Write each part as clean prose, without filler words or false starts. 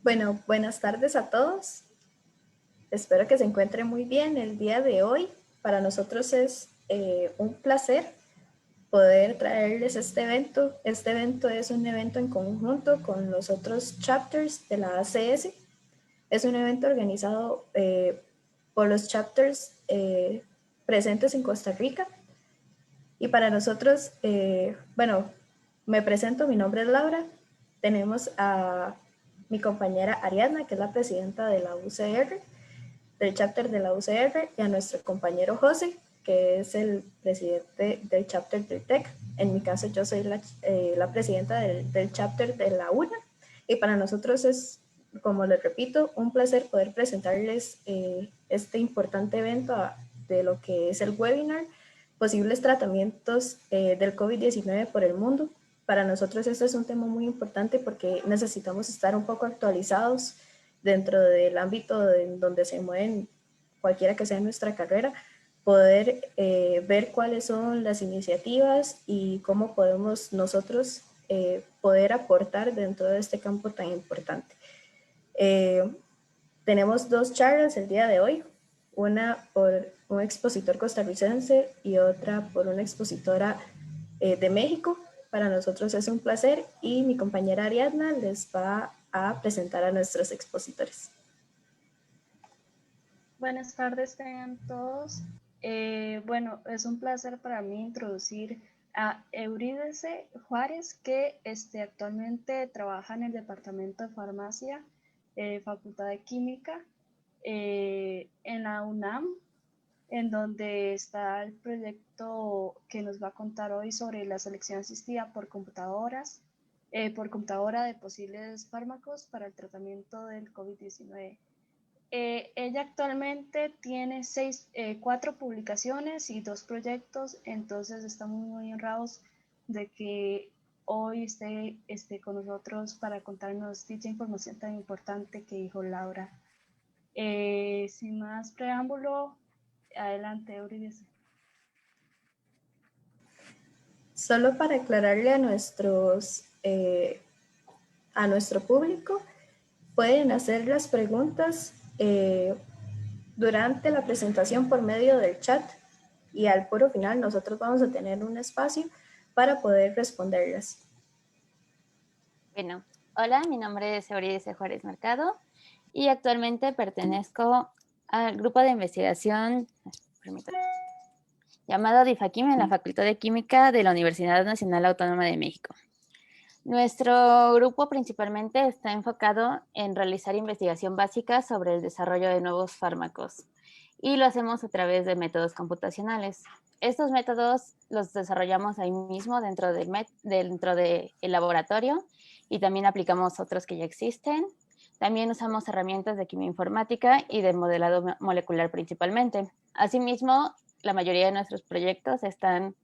Bueno, buenas tardes a todos. Espero que se encuentren muy bien el día de hoy. Para nosotros es un placer poder traerles este evento. Este evento es un evento en conjunto con los otros chapters de la ACS. Es un evento organizado por los chapters presentes en Costa Rica. Y para nosotros, bueno, me presento, mi nombre es Laura. Tenemos a mi compañera Ariadna, que es la presidenta de la UCR, del chapter de la UCR, y a nuestro compañero José, que es el presidente del chapter del TEC. En mi caso, yo soy la presidenta del chapter de la UNA, y para nosotros es, como les repito, un placer poder presentarles este importante evento de lo que es el webinar, posibles tratamientos del COVID-19 por el mundo. Para nosotros este es un tema muy importante porque necesitamos estar un poco actualizados dentro del ámbito en donde se mueven cualquiera que sea nuestra carrera, poder ver cuáles son las iniciativas y cómo podemos nosotros poder aportar dentro de este campo tan importante. Tenemos dos charlas el día de hoy, una por un expositor costarricense y otra por una expositora de México. Para nosotros es un placer y mi compañera Ariadna les va a presentar a nuestros expositores. Buenas tardes tengan todos. Bueno, es un placer para mí introducir a Eurídice Juárez, que actualmente trabaja en el Departamento de Farmacia, Facultad de Química, en la UNAM, en donde está el proyecto que nos va a contar hoy sobre la selección asistida por computadora de posibles fármacos para el tratamiento del COVID-19. Ella actualmente tiene 4 publicaciones y 2 proyectos, entonces estamos muy honrados de que hoy esté con nosotros para contarnos dicha información tan importante que dijo Laura. Sin más preámbulo, adelante, Eurídice. Solo para aclararle a nuestro público, pueden hacer las preguntas durante la presentación por medio del chat y al puro final nosotros vamos a tener un espacio para poder responderlas. Bueno, hola, mi nombre es Eurídice Juárez Mercado y actualmente pertenezco al grupo de investigación llamado DIFAQUIM en la Facultad de Química de la Universidad Nacional Autónoma de México. Nuestro grupo principalmente está enfocado en realizar investigación básica sobre el desarrollo de nuevos fármacos y lo hacemos a través de métodos computacionales. Estos métodos los desarrollamos ahí mismo dentro del laboratorio y también aplicamos otros que ya existen. También usamos herramientas de quimioinformática y de modelado molecular principalmente. Asimismo, la mayoría de nuestros proyectos están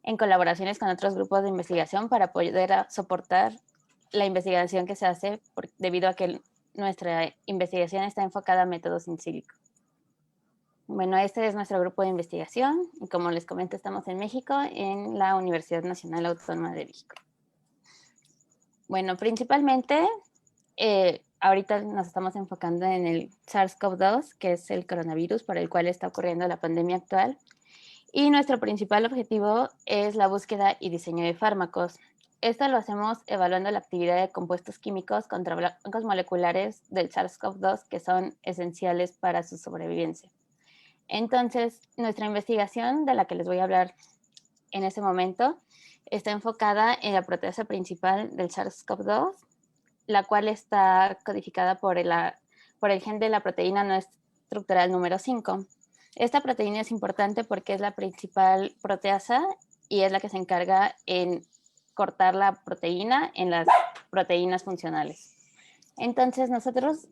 en colaboraciones con otros grupos de investigación para poder soportar la investigación que se hace debido a que nuestra investigación está enfocada a métodos in silico. Bueno, este es nuestro grupo de investigación y como les comento estamos en México, en la Universidad Nacional Autónoma de México. Bueno, principalmente ahorita nos estamos enfocando en el SARS-CoV-2, que es el coronavirus por el cual está ocurriendo la pandemia actual. Y nuestro principal objetivo es la búsqueda y diseño de fármacos. Esto lo hacemos evaluando la actividad de compuestos químicos contra blancos moleculares del SARS-CoV-2 que son esenciales para su sobrevivencia. Entonces, nuestra investigación, de la que les voy a hablar en este momento, está enfocada en la proteasa principal del SARS-CoV-2, la cual está codificada por el gen de la proteína no estructural número 5. Esta proteína es importante porque es la principal proteasa y es la que se encarga en cortar la proteína en las proteínas funcionales. Entonces, nosotros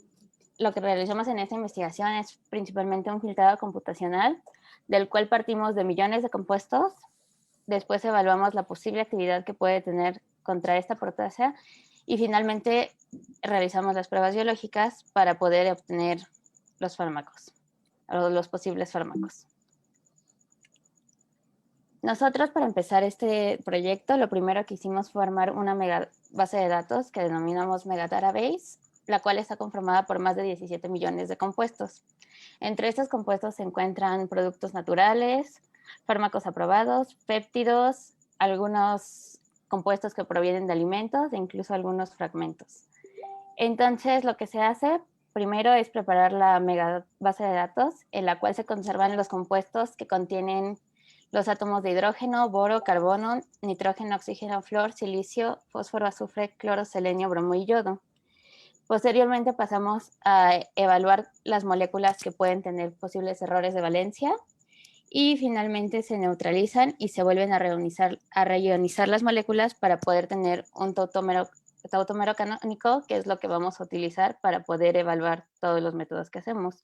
lo que realizamos en esta investigación es principalmente un filtrado computacional, del cual partimos de millones de compuestos. Después evaluamos la posible actividad que puede tener contra esta proteasa y finalmente realizamos las pruebas biológicas para poder obtener los fármacos, o los posibles fármacos. Nosotros, para empezar este proyecto, lo primero que hicimos fue armar una mega base de datos que denominamos Megadatabase. la cual está conformada por más de 17 millones de compuestos. Entre estos compuestos se encuentran productos naturales, fármacos aprobados, péptidos, algunos compuestos que provienen de alimentos e incluso algunos fragmentos. Entonces, lo que se hace primero es preparar la mega base de datos, en la cual se conservan los compuestos que contienen los átomos de hidrógeno, boro, carbono, nitrógeno, oxígeno, flúor, silicio, fósforo, azufre, cloro, selenio, bromo y yodo. Posteriormente pasamos a evaluar las moléculas que pueden tener posibles errores de valencia y finalmente se neutralizan y se vuelven a reionizar las moléculas para poder tener un tautómero canónico, que es lo que vamos a utilizar para poder evaluar todos los métodos que hacemos.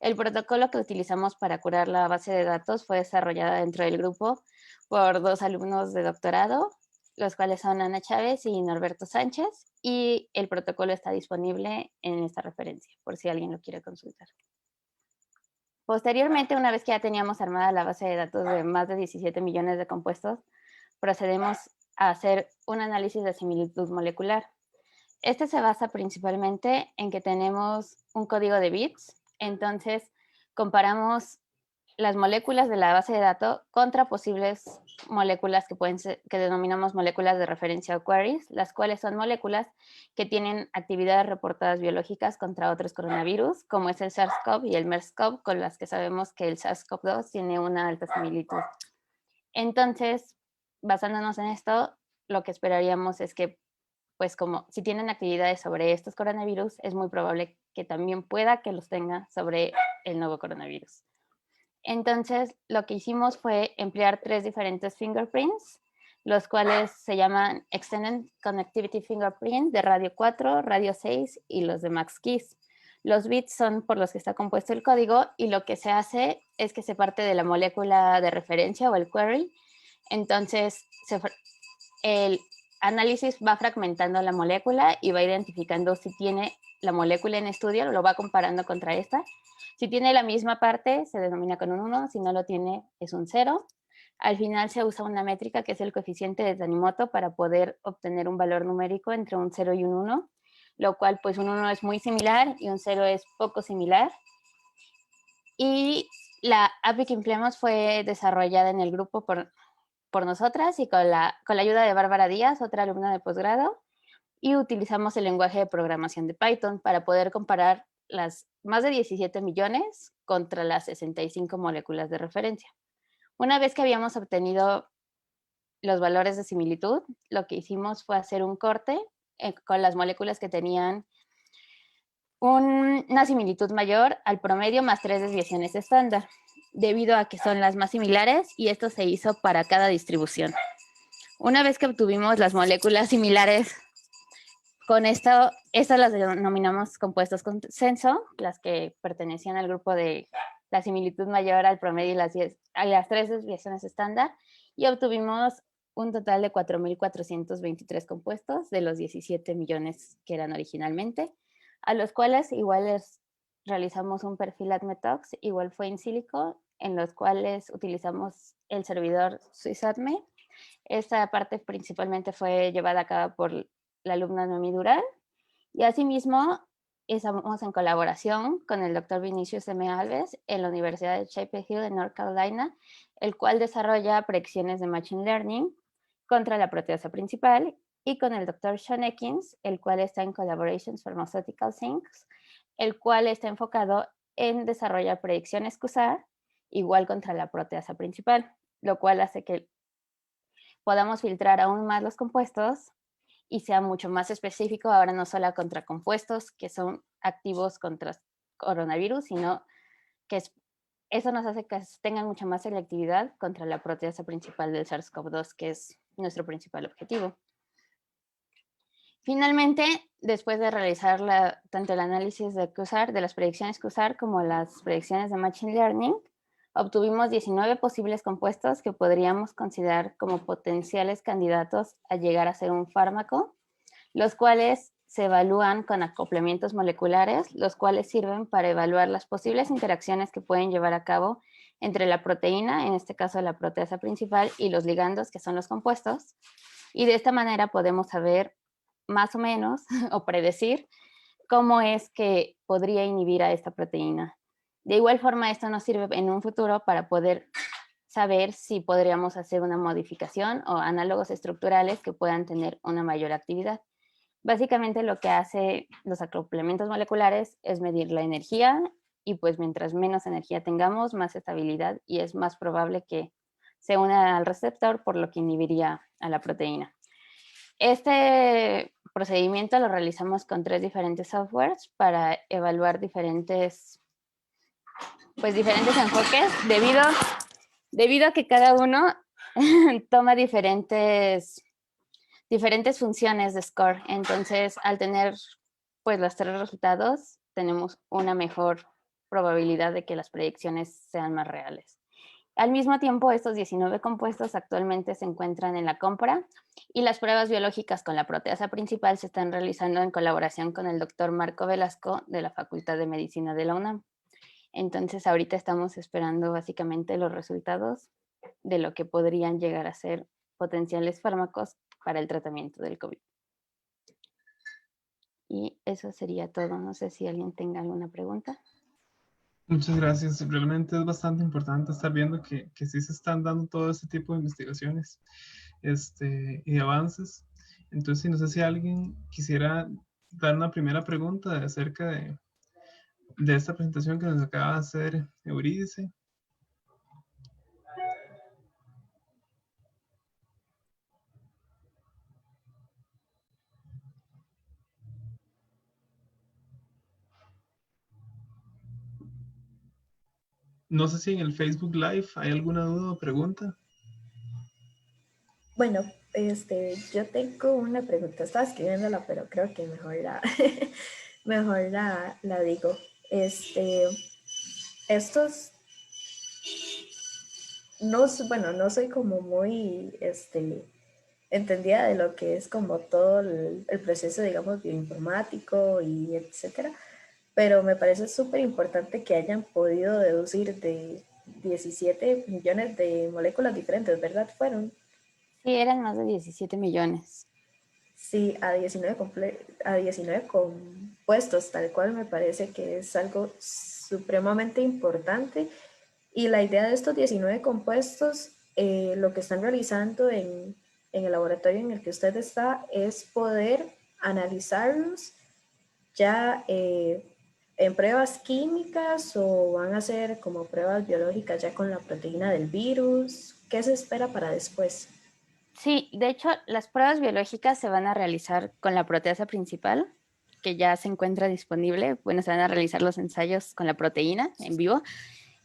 El protocolo que utilizamos para curar la base de datos fue desarrollada dentro del grupo por 2 alumnos de doctorado, los cuales son Ana Chávez y Norberto Sánchez, y el protocolo está disponible en esta referencia, por si alguien lo quiere consultar. Posteriormente, una vez que ya teníamos armada la base de datos de más de 17 millones de compuestos, procedemos a hacer un análisis de similitud molecular. Este se basa principalmente en que tenemos un código de bits, entonces comparamos las moléculas de la base de datos contra posibles moléculas que denominamos moléculas de referencia o queries, las cuales son moléculas que tienen actividades reportadas biológicas contra otros coronavirus, como es el SARS-CoV y el MERS-CoV, con las que sabemos que el SARS-CoV-2 tiene una alta similitud. Entonces, basándonos en esto, lo que esperaríamos es que, pues como si tienen actividades sobre estos coronavirus, es muy probable que también pueda que los tenga sobre el nuevo coronavirus. Entonces, lo que hicimos fue emplear 3 diferentes fingerprints, los cuales se llaman Extended Connectivity Fingerprint de radio 4, radio 6 y los de MaxKeys. Los bits son por los que está compuesto el código y lo que se hace es que se parte de la molécula de referencia o el query. Entonces, el análisis va fragmentando la molécula y va identificando si tiene la molécula en estudio, lo va comparando contra esta. Si tiene la misma parte, se denomina con un 1, si no lo tiene, es un 0. Al final se usa una métrica que es el coeficiente de Tanimoto para poder obtener un valor numérico entre un 0 y un 1, lo cual pues un 1 es muy similar y un 0 es poco similar. Y la API que empleamos fue desarrollada en el grupo por nosotras y con la ayuda de Bárbara Díaz, otra alumna de posgrado, y utilizamos el lenguaje de programación de Python para poder comparar las más de 17 millones contra las 65 moléculas de referencia. Una vez que habíamos obtenido los valores de similitud, lo que hicimos fue hacer un corte con las moléculas que tenían una similitud mayor al promedio más 3 desviaciones estándar, debido a que son las más similares y esto se hizo para cada distribución. Una vez que obtuvimos las moléculas similares, con estas las denominamos compuestos consenso, las que pertenecían al grupo de la similitud mayor al promedio y a las 3 desviaciones estándar, y obtuvimos un total de 4.423 compuestos de los 17 millones que eran originalmente, a los cuales igual les realizamos un perfil ADME-Tox, igual fue in silico, en los cuales utilizamos el servidor SwissADME. Esta parte principalmente fue llevada a cabo por la alumna Noemí Durán, y asimismo estamos en colaboración con el doctor Vinicius M. Alves en la Universidad de Chapel Hill de North Carolina, el cual desarrolla predicciones de Machine Learning contra la proteasa principal, y con el doctor Sean Ekins, el cual está en Collaborations Pharmaceutical Things, el cual está enfocado en desarrollar predicciones QSAR igual contra la proteasa principal, lo cual hace que podamos filtrar aún más los compuestos y sea mucho más específico, ahora no solo contra compuestos que son activos contra coronavirus, sino que eso nos hace que tengan mucha más selectividad contra la proteasa principal del SARS-CoV-2, que es nuestro principal objetivo. Finalmente, después de realizar tanto el análisis de QSAR, de las predicciones QSAR, como las predicciones de Machine Learning, obtuvimos 19 posibles compuestos que podríamos considerar como potenciales candidatos a llegar a ser un fármaco, los cuales se evalúan con acoplamientos moleculares, los cuales sirven para evaluar las posibles interacciones que pueden llevar a cabo entre la proteína, en este caso la proteasa principal, y los ligandos, que son los compuestos, y de esta manera podemos saber más o menos o predecir cómo es que podría inhibir a esta proteína. De igual forma, esto nos sirve en un futuro para poder saber si podríamos hacer una modificación o análogos estructurales que puedan tener una mayor actividad. Básicamente lo que hace los acoplamientos moleculares es medir la energía y pues mientras menos energía tengamos, más estabilidad y es más probable que se una al receptor, por lo que inhibiría a la proteína. Este procedimiento lo realizamos con 3 diferentes softwares para evaluar diferentes enfoques debido a que cada uno toma diferentes funciones de score. Entonces, al tener pues los 3 resultados, tenemos una mejor probabilidad de que las predicciones sean más reales. Al mismo tiempo, estos 19 compuestos actualmente se encuentran en la compra y las pruebas biológicas con la proteasa principal se están realizando en colaboración con el doctor Marco Velasco de la Facultad de Medicina de la UNAM. Entonces, ahorita estamos esperando básicamente los resultados de lo que podrían llegar a ser potenciales fármacos para el tratamiento del COVID. Y eso sería todo. No sé si alguien tenga alguna pregunta. Muchas gracias. Realmente es bastante importante estar viendo que sí se están dando todo este tipo de investigaciones y avances. Entonces, no sé si alguien quisiera dar una primera pregunta acerca de esta presentación que nos acaba de hacer Eurídice. No sé si en el Facebook Live hay alguna duda o pregunta. Bueno, yo tengo una pregunta, estaba escribiéndola, pero creo que mejor mejor la digo. Estos, no soy como muy, entendida de lo que es como todo el proceso, digamos, bioinformático y etcétera, pero me parece súper importante que hayan podido deducir de 17 millones de moléculas diferentes, ¿verdad? Fueron. Sí, eran más de 17 millones. Sí, a 19 compuestos, tal cual me parece que es algo supremamente importante. Y la idea de estos 19 compuestos, lo que están realizando en el laboratorio en el que usted está, es poder analizarlos ya en pruebas químicas o van a ser como pruebas biológicas ya con la proteína del virus. ¿Qué se espera para después? Sí, de hecho, las pruebas biológicas se van a realizar con la proteasa principal, que ya se encuentra disponible. Bueno, se van a realizar los ensayos con la proteína en vivo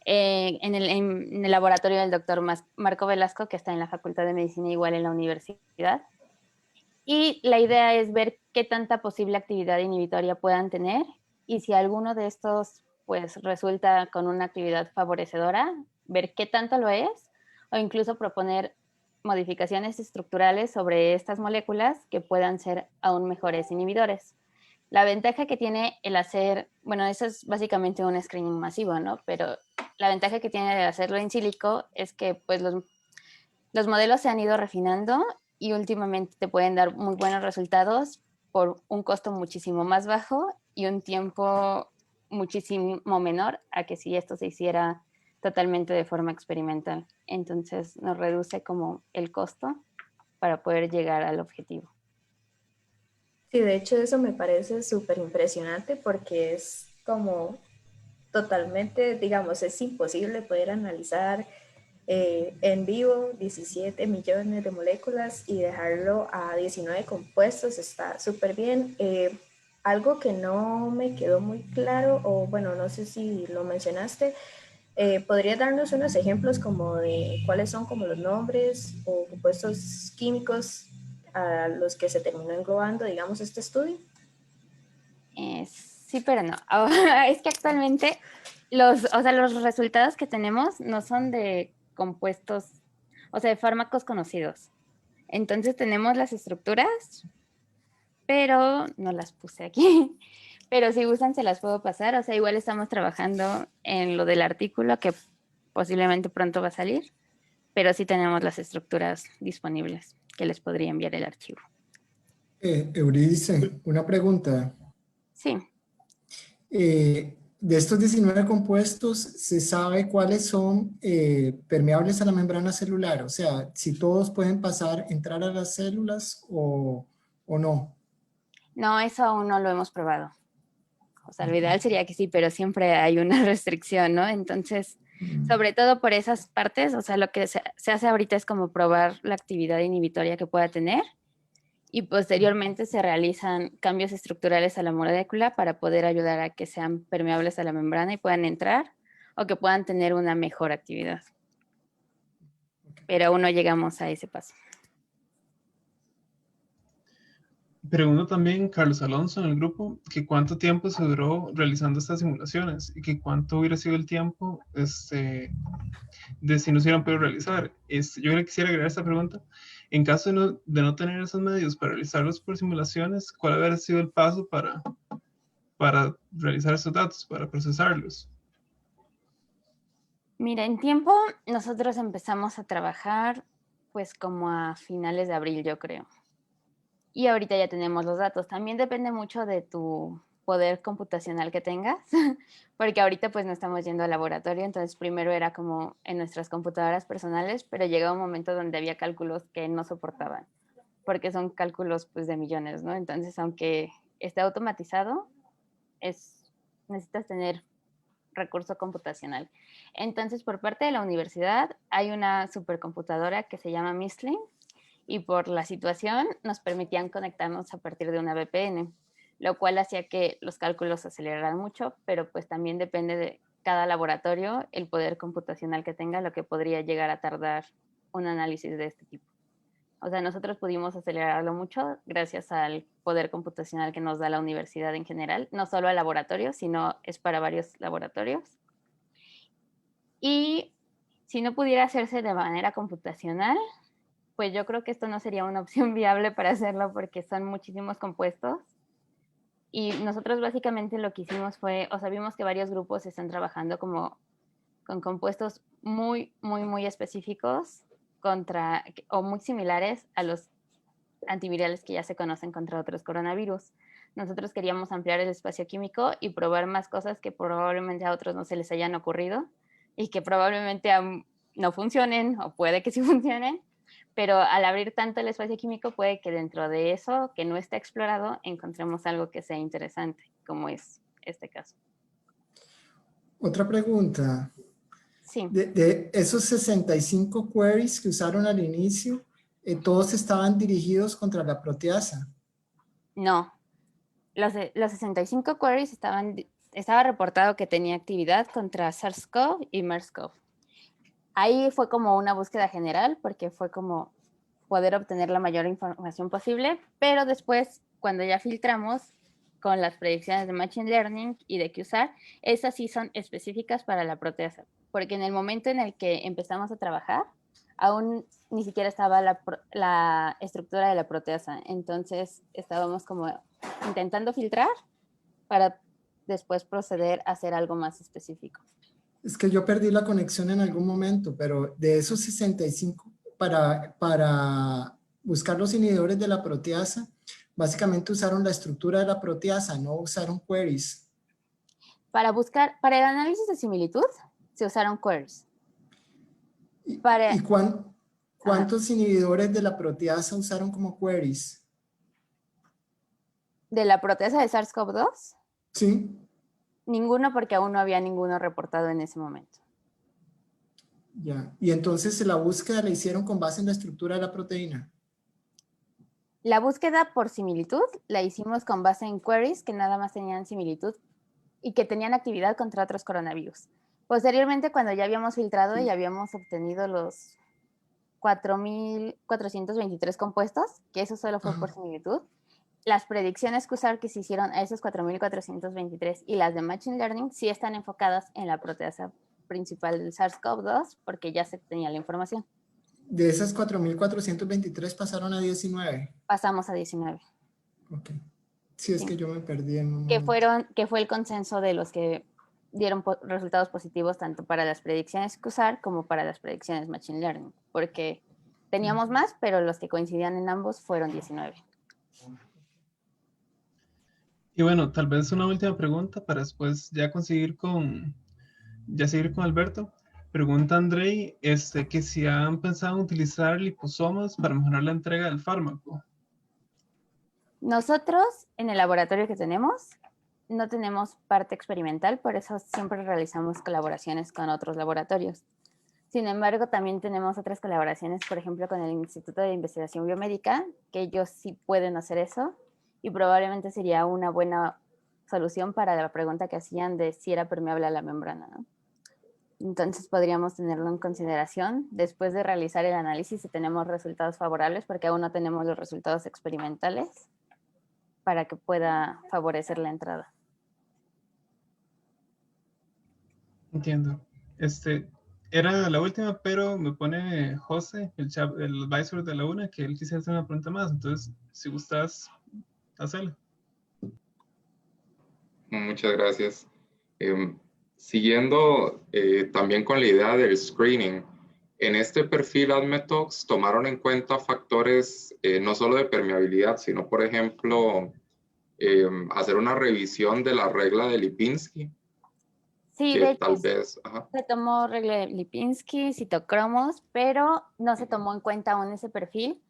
en el laboratorio del doctor Marco Velasco, que está en la Facultad de Medicina, igual en la universidad. Y la idea es ver qué tanta posible actividad inhibitoria puedan tener y si alguno de estos pues resulta con una actividad favorecedora, ver qué tanto lo es o incluso proponer modificaciones estructurales sobre estas moléculas que puedan ser aún mejores inhibidores. La ventaja que tiene el hacer, bueno, eso es básicamente un screening masivo, ¿no? Pero la ventaja que tiene de hacerlo en sílico es que pues los modelos se han ido refinando y últimamente te pueden dar muy buenos resultados por un costo muchísimo más bajo y un tiempo muchísimo menor a que si esto se hiciera totalmente de forma experimental. Entonces nos reduce como el costo para poder llegar al objetivo. Sí, de hecho eso me parece súper impresionante porque es como totalmente, digamos, es imposible poder analizar en vivo 17 millones de moléculas y dejarlo a 19 compuestos, está súper bien. Algo que no me quedó muy claro, o bueno, no sé si lo mencionaste, ¿podrías darnos unos ejemplos como de cuáles son como los nombres o compuestos químicos a los que se terminó englobando, digamos, este estudio? Sí, pero no. Es que actualmente los resultados que tenemos no son de compuestos, o sea, de fármacos conocidos. Entonces tenemos las estructuras, pero no las puse aquí. Pero si gustan, se las puedo pasar. O sea, igual estamos trabajando en lo del artículo que posiblemente pronto va a salir, pero sí tenemos las estructuras disponibles que les podría enviar el archivo. Eurídice, una pregunta. Sí. de estos 19 compuestos, ¿se sabe cuáles son permeables a la membrana celular? O sea, si todos pueden pasar, entrar a las células o no. No, eso aún no lo hemos probado. O sea, lo ideal sería que sí, pero siempre hay una restricción, ¿no? Entonces, sobre todo por esas partes, o sea, lo que se hace ahorita es como probar la actividad inhibitoria que pueda tener y posteriormente se realizan cambios estructurales a la molécula para poder ayudar a que sean permeables a la membrana y puedan entrar o que puedan tener una mejor actividad. Pero aún no llegamos a ese paso. Pregunta también Carlos Alonso en el grupo que cuánto tiempo se duró realizando estas simulaciones y que cuánto hubiera sido el tiempo de si no se hubieran podido realizar. Yo le quisiera agregar esta pregunta. En caso de no tener esos medios para realizarlos por simulaciones, ¿cuál habría sido el paso para realizar esos datos, para procesarlos? Mira, en tiempo nosotros empezamos a trabajar pues como a finales de abril, yo creo. Y ahorita ya tenemos los datos. También depende mucho de tu poder computacional que tengas, porque ahorita pues no estamos yendo al laboratorio, entonces primero era como en nuestras computadoras personales, pero llegó un momento donde había cálculos que no soportaban, porque son cálculos pues de millones, ¿no? Entonces, aunque esté automatizado, necesitas tener recurso computacional. Entonces, por parte de la universidad hay una supercomputadora que se llama Mistling, y por la situación nos permitían conectarnos a partir de una VPN, lo cual hacía que los cálculos se aceleraran mucho, pero pues también depende de cada laboratorio el poder computacional que tenga, lo que podría llegar a tardar un análisis de este tipo. O sea, nosotros pudimos acelerarlo mucho gracias al poder computacional que nos da la universidad en general, no solo al laboratorio, sino es para varios laboratorios. Y si no pudiera hacerse de manera computacional, pues yo creo que esto no sería una opción viable para hacerlo porque son muchísimos compuestos. Y nosotros básicamente lo que hicimos fue, o sea, vimos que varios grupos están trabajando como con compuestos muy específicos o muy similares a los antivirales que ya se conocen contra otros coronavirus. Nosotros queríamos ampliar el espacio químico y probar más cosas que probablemente a otros no se les hayan ocurrido y que probablemente no funcionen o puede que sí funcionen, pero al abrir tanto el espacio químico puede que dentro de eso que no está explorado encontremos algo que sea interesante, como es este caso. Otra pregunta. Sí. De esos 65 queries que usaron al inicio, todos estaban dirigidos contra la proteasa. No, los 65 queries estaba reportado que tenía actividad contra SARS-CoV y MERS-CoV. Ahí fue como una búsqueda general porque fue como poder obtener la mayor información posible, pero después cuando ya filtramos con las predicciones de Machine Learning y de QSAR, esas sí son específicas para la proteasa, porque en el momento en el que empezamos a trabajar, aún ni siquiera estaba la estructura de la proteasa, entonces estábamos como intentando filtrar para después proceder a hacer algo más específico. Es que yo perdí la conexión en algún momento, pero de esos 65 para buscar los inhibidores de la proteasa, básicamente usaron la estructura de la proteasa, no usaron queries. Para el análisis de similitud, se usaron queries. ¿Y cuántos inhibidores de la proteasa usaron como queries? ¿De la proteasa de SARS-CoV-2? Sí. Ninguno, porque aún no había ninguno reportado en ese momento. Ya. Y entonces la búsqueda la hicieron con base en la estructura de la proteína. La búsqueda por similitud la hicimos con base en queries que nada más tenían similitud y que tenían actividad contra otros coronavirus. Posteriormente, cuando ya habíamos filtrado y habíamos obtenido los 4.423 compuestos, que eso solo fue por similitud, las predicciones que se hicieron a esos 4.423 y las de Machine Learning sí están enfocadas en la proteasa principal del SARS-CoV-2 porque ya se tenía la información. De esas 4.423 pasaron a 19. Pasamos a 19. Ok. Sí, es que yo me perdí en un que momento. fue el consenso de los que dieron resultados positivos tanto para las predicciones QSAR como para las predicciones Machine Learning, porque teníamos más, pero los que coincidían en ambos fueron 19. Y bueno, tal vez una última pregunta para después ya seguir con Alberto. Pregunta Andrei, que si han pensado en utilizar liposomas para mejorar la entrega del fármaco. Nosotros, en el laboratorio que tenemos, no tenemos parte experimental, por eso siempre realizamos colaboraciones con otros laboratorios. Sin embargo, también tenemos otras colaboraciones, por ejemplo, con el Instituto de Investigación Biomédica, que ellos sí pueden hacer eso, y probablemente sería una buena solución para la pregunta que hacían de si era permeable a la membrana, ¿no? Entonces podríamos tenerlo en consideración después de realizar el análisis si tenemos resultados favorables, porque aún no tenemos los resultados experimentales, para que pueda favorecer la entrada. Entiendo. Era la última, pero me pone José, el advisor de la UNA, que él quisiera hacer una pregunta más. Entonces, si gustas, hacerla. Muchas gracias. Siguiendo también con la idea del screening, en este perfil ADMETOX tomaron en cuenta factores no solo de permeabilidad, sino, por ejemplo, hacer una revisión de la regla de Lipinski. Sí, que de hecho, tal vez, ajá. se tomó regla de Lipinski, citocromos, pero no se tomó en cuenta aún ese perfil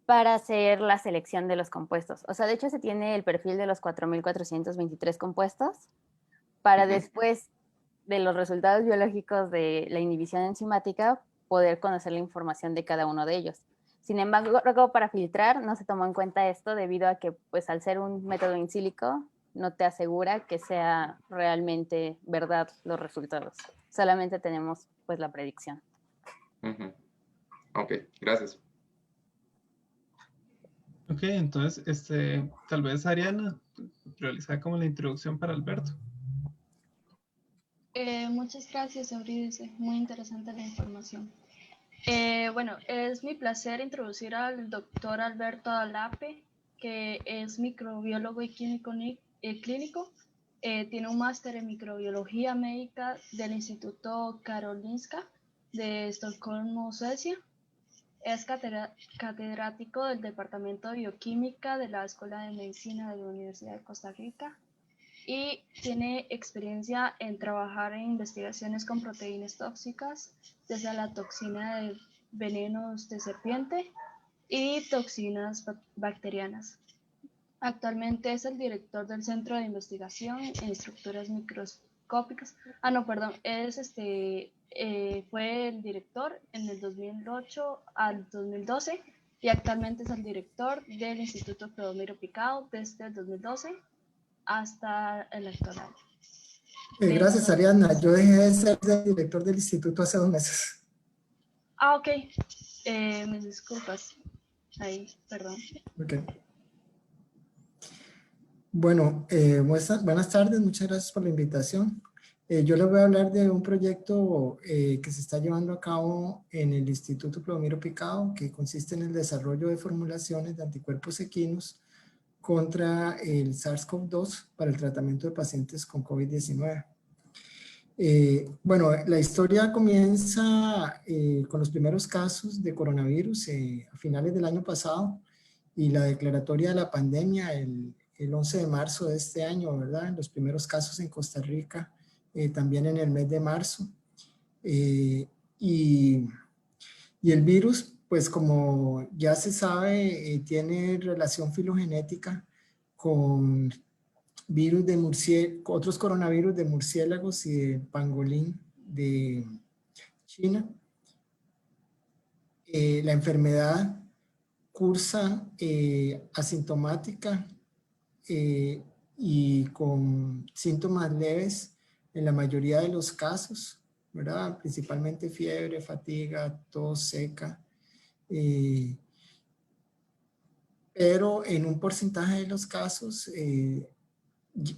para hacer la selección de los compuestos. O sea, de hecho se tiene el perfil de los 4.423 compuestos para después de los resultados biológicos de la inhibición enzimática poder conocer la información de cada uno de ellos. Sin embargo, para filtrar no se tomó en cuenta esto debido a que, pues, al ser un método in silico, no te asegura que sea realmente verdad los resultados. Solamente tenemos, pues, la predicción. Ok, gracias. Ok, entonces, tal vez Ariana realizar como la introducción para Alberto. Muchas gracias, Euridice. Muy interesante la información. Bueno, es mi placer introducir al doctor Alberto Alape, que es microbiólogo y químico clínico. Tiene un máster en microbiología médica del Instituto Karolinska de Estocolmo, Suecia. Es catedrático del Departamento de Bioquímica de la Escuela de Medicina de la Universidad de Costa Rica y tiene experiencia en trabajar en investigaciones con proteínas tóxicas, desde la toxina de venenos de serpiente y toxinas bacterianas. Actualmente es el director del Centro de Investigación en Estructuras Microscópicas. Fue el director en el 2008 al 2012 y actualmente es el director del Instituto Clodomiro Picado desde el 2012 hasta el actual año. Gracias, Ariana. Yo dejé de ser el director del instituto hace 2 meses. Ok. Mis disculpas. Ahí, perdón. Ok. Bueno, buenas tardes. Muchas gracias por la invitación. Yo les voy a hablar de un proyecto que se está llevando a cabo en el Instituto Clodomiro Picado, que consiste en el desarrollo de formulaciones de anticuerpos equinos contra el SARS-CoV-2 para el tratamiento de pacientes con COVID-19. Bueno, la historia comienza con los primeros casos de coronavirus a finales del año pasado y la declaratoria de la pandemia el 11 de marzo de este año, ¿verdad? Los primeros casos en Costa Rica también en el mes de marzo. Y el virus, pues como ya se sabe, tiene relación filogenética con virus de otros coronavirus de murciélagos y de pangolín de China. La enfermedad cursa asintomática y con síntomas leves en la mayoría de los casos, ¿verdad? Principalmente fiebre, fatiga, tos seca. Pero en un porcentaje de los casos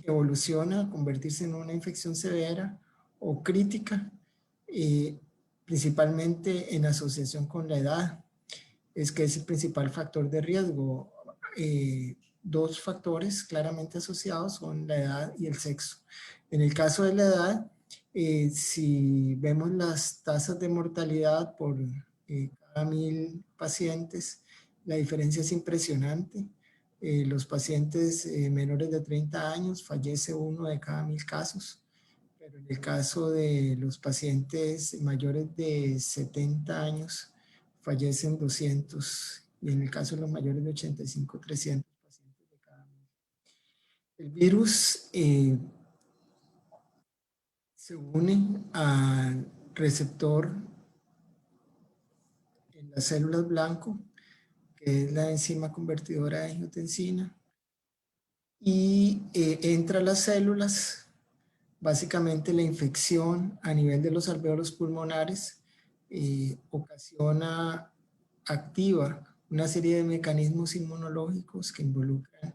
evoluciona a convertirse en una infección severa o crítica, principalmente en asociación con la edad. Es que es el principal factor de riesgo. 2 factores claramente asociados son la edad y el sexo. En el caso de la edad, si vemos las tasas de mortalidad por cada 1000 pacientes, la diferencia es impresionante. Los pacientes menores de 30 años fallece 1 de cada 1000 casos, pero en el caso de los pacientes mayores de 70 años fallecen 200, y en el caso de los mayores de 85, 300 pacientes de cada 1000. El virus se une al receptor en las células blanco, que es la enzima convertidora de angiotensina, y entra a las células. Básicamente la infección a nivel de los alvéolos pulmonares activa una serie de mecanismos inmunológicos que involucran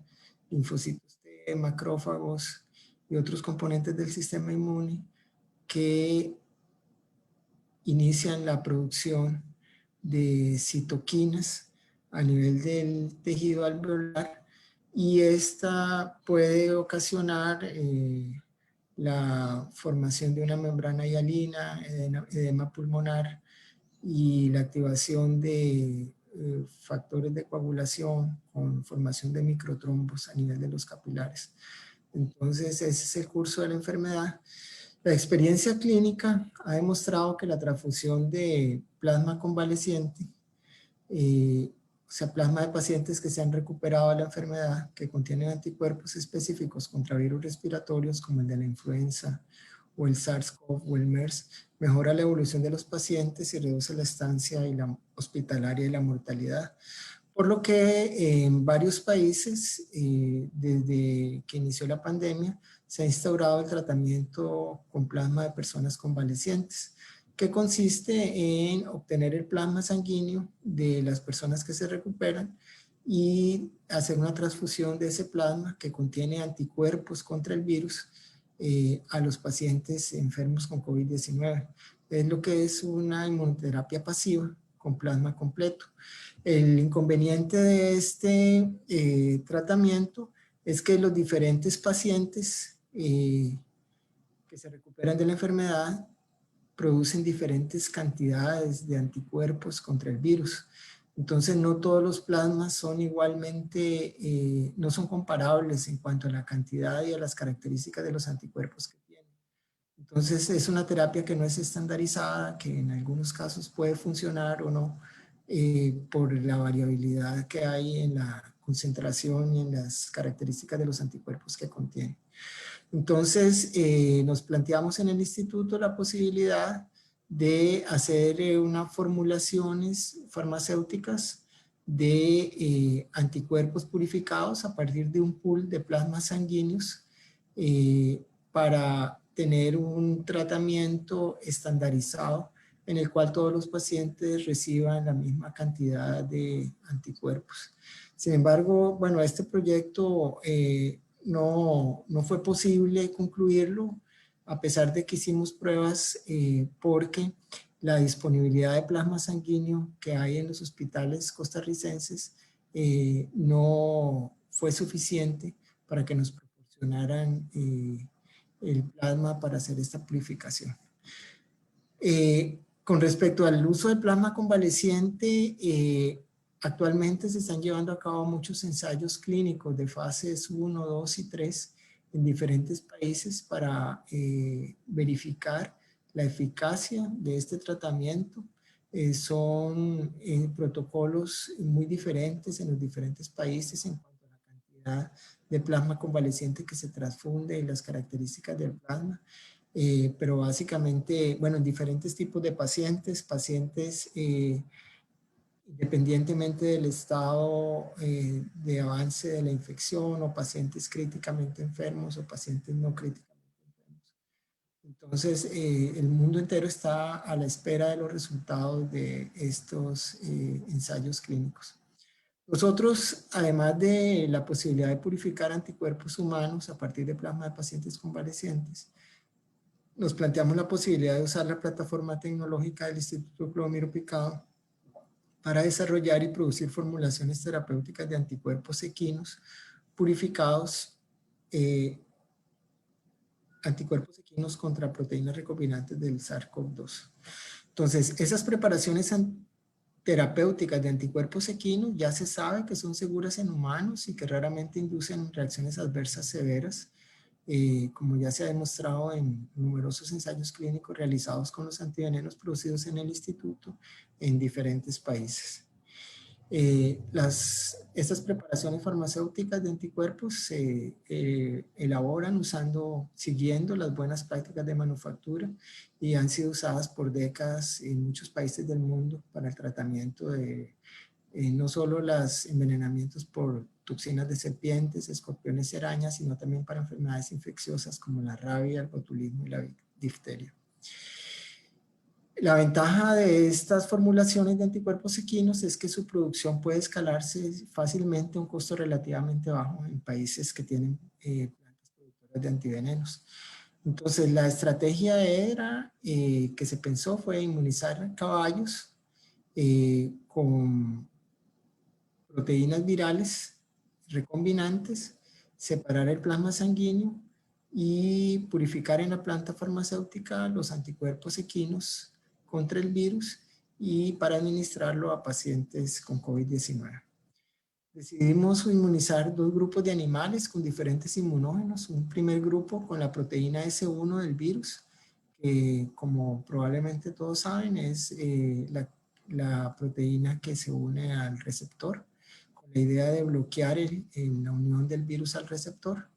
linfocitos T, macrófagos y otros componentes del sistema inmune que inician la producción de citoquinas a nivel del tejido alveolar, y esta puede ocasionar la formación de una membrana hialina, edema pulmonar y la activación de factores de coagulación con formación de microtrombos a nivel de los capilares. Entonces, ese es el curso de la enfermedad. La experiencia clínica ha demostrado que la transfusión de plasma convaleciente, o sea, plasma de pacientes que se han recuperado de la enfermedad, que contienen anticuerpos específicos contra virus respiratorios como el de la influenza o el SARS-CoV o el MERS, mejora la evolución de los pacientes y reduce la estancia y la hospitalaria y la mortalidad. Por lo que en varios países, desde que inició la pandemia, se ha instaurado el tratamiento con plasma de personas convalecientes, que consiste en obtener el plasma sanguíneo de las personas que se recuperan y hacer una transfusión de ese plasma que contiene anticuerpos contra el virus a los pacientes enfermos con COVID-19. Es lo que es una inmunoterapia pasiva con plasma completo. El inconveniente de este tratamiento es que los diferentes pacientes que se recuperan de la enfermedad producen diferentes cantidades de anticuerpos contra el virus. Entonces, no todos los plasmas son igualmente, no son comparables en cuanto a la cantidad y a las características de los anticuerpos que tienen. Entonces, es una terapia que no es estandarizada, que en algunos casos puede funcionar o no, por la variabilidad que hay en la concentración y en las características de los anticuerpos que contiene. Entonces, nos planteamos en el instituto la posibilidad de hacer unas formulaciones farmacéuticas de anticuerpos purificados a partir de un pool de plasmas sanguíneos para tener un tratamiento estandarizado en el cual todos los pacientes reciban la misma cantidad de anticuerpos. Sin embargo, bueno, este proyecto no fue posible concluirlo, a pesar de que hicimos pruebas, porque la disponibilidad de plasma sanguíneo que hay en los hospitales costarricenses no fue suficiente para que nos proporcionaran el plasma para hacer esta purificación. Con respecto al uso del plasma convaleciente, actualmente se están llevando a cabo muchos ensayos clínicos de fases 1, 2 y 3 en diferentes países para verificar la eficacia de este tratamiento. Son protocolos muy diferentes en los diferentes países en cuanto a la cantidad de plasma convaleciente que se transfunde y las características del plasma. Pero básicamente, bueno, en diferentes tipos de pacientes, independientemente del estado de avance de la infección, o pacientes críticamente enfermos o pacientes no críticamente enfermos. Entonces, el mundo entero está a la espera de los resultados de estos ensayos clínicos. Nosotros, además de la posibilidad de purificar anticuerpos humanos a partir de plasma de pacientes convalecientes, nos planteamos la posibilidad de usar la plataforma tecnológica del Instituto Clodomiro Picado para desarrollar y producir formulaciones terapéuticas de anticuerpos equinos purificados, anticuerpos equinos contra proteínas recombinantes del SARS-CoV-2. Entonces, esas preparaciones terapéuticas de anticuerpos equinos ya se sabe que son seguras en humanos y que raramente inducen reacciones adversas severas, como ya se ha demostrado en numerosos ensayos clínicos realizados con los antivenenos producidos en el instituto en diferentes países. Estas preparaciones farmacéuticas de anticuerpos se elaboran siguiendo las buenas prácticas de manufactura y han sido usadas por décadas en muchos países del mundo para el tratamiento de no solo los envenenamientos por toxinas de serpientes, escorpiones y arañas, sino también para enfermedades infecciosas como la rabia, el botulismo y la difteria. La ventaja de estas formulaciones de anticuerpos equinos es que su producción puede escalarse fácilmente a un costo relativamente bajo en países que tienen plantas productoras de antivenenos. Entonces, la estrategia que se pensó fue inmunizar caballos con proteínas virales recombinantes, separar el plasma sanguíneo y purificar en la planta farmacéutica los anticuerpos equinos contra el virus y para administrarlo a pacientes con COVID-19. Decidimos inmunizar 2 grupos de animales con diferentes inmunógenos. Un primer grupo con la proteína S1 del virus, que como probablemente todos saben es la proteína que se une al receptor, con la idea de bloquear la unión del virus al receptor.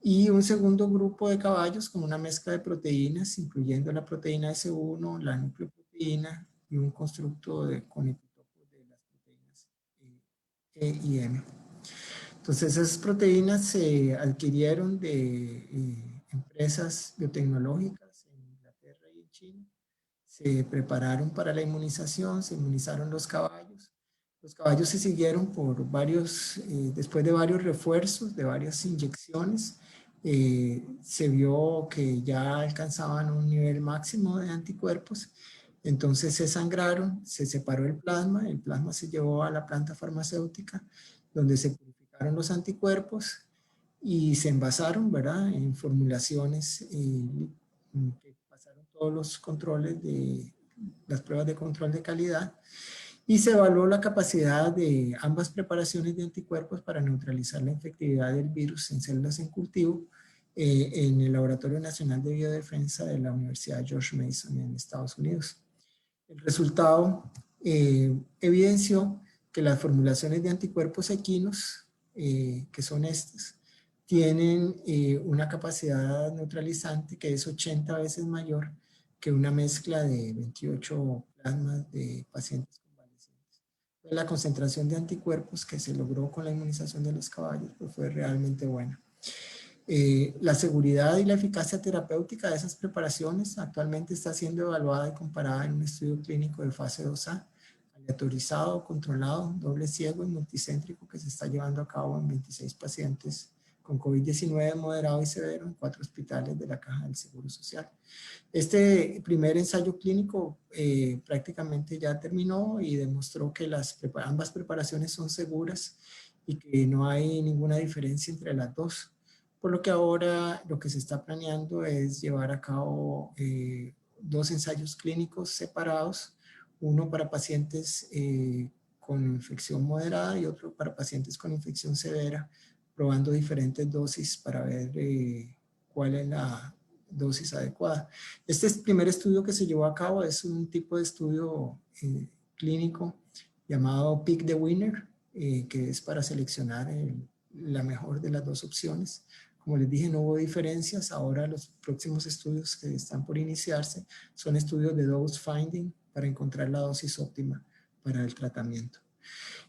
Y un segundo grupo de caballos con una mezcla de proteínas, incluyendo la proteína S1, la nucleoproteína y un constructo con epitopos de las proteínas E y M. Entonces esas proteínas se adquirieron de empresas biotecnológicas en Inglaterra y en China. Se prepararon para la inmunización, se inmunizaron los caballos. Los caballos se siguieron después de varios refuerzos, de varias inyecciones, se vio que ya alcanzaban un nivel máximo de anticuerpos. Entonces se sangraron, se separó el plasma se llevó a la planta farmacéutica, donde se purificaron los anticuerpos y se envasaron, ¿verdad?, en formulaciones que pasaron todos los controles las pruebas de control de calidad, y se evaluó la capacidad de ambas preparaciones de anticuerpos para neutralizar la infectividad del virus en células en cultivo en el Laboratorio Nacional de Biodefensa de la Universidad George Mason en Estados Unidos. El resultado evidenció que las formulaciones de anticuerpos equinos, que son estas, tienen una capacidad neutralizante que es 80 veces mayor que una mezcla de 28 plasmas de pacientes convalecientes. La concentración de anticuerpos que se logró con la inmunización de los caballos pues fue realmente buena. La seguridad y la eficacia terapéutica de esas preparaciones actualmente está siendo evaluada y comparada en un estudio clínico de fase 2A, aleatorizado, controlado, doble ciego y multicéntrico que se está llevando a cabo en 26 pacientes con COVID-19 moderado y severo en 4 hospitales de la Caja del Seguro Social. Este primer ensayo clínico prácticamente ya terminó y demostró que ambas preparaciones son seguras y que no hay ninguna diferencia entre las dos. Por lo que ahora lo que se está planeando es llevar a cabo 2 ensayos clínicos separados, uno para pacientes con infección moderada y otro para pacientes con infección severa, probando diferentes dosis para ver cuál es la dosis adecuada. Este primer estudio que se llevó a cabo es un tipo de estudio clínico llamado Pick the Winner, que es para seleccionar la mejor de las 2 opciones. Como les dije, no hubo diferencias. Ahora los próximos estudios que están por iniciarse son estudios de dose finding para encontrar la dosis óptima para el tratamiento.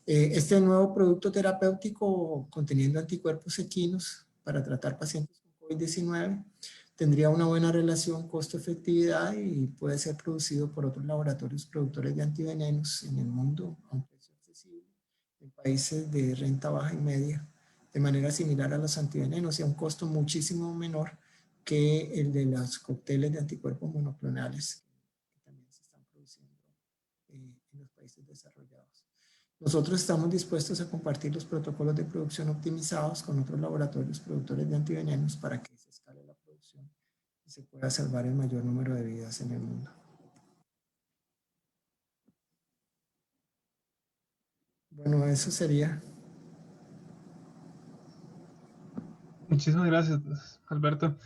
Este nuevo producto terapéutico conteniendo anticuerpos equinos para tratar pacientes con COVID-19 tendría una buena relación costo-efectividad y puede ser producido por otros laboratorios productores de antivenenos en el mundo a un precio accesible en países de renta baja y media, de manera similar a los antivenenos y a un costo muchísimo menor que el de los cócteles de anticuerpos monoclonales que también se están produciendo en los países desarrollados. Nosotros estamos dispuestos a compartir los protocolos de producción optimizados con otros laboratorios productores de antivenenos para que se escale la producción y se pueda salvar el mayor número de vidas en el mundo. Bueno, eso sería. Muchísimas gracias, Alberto.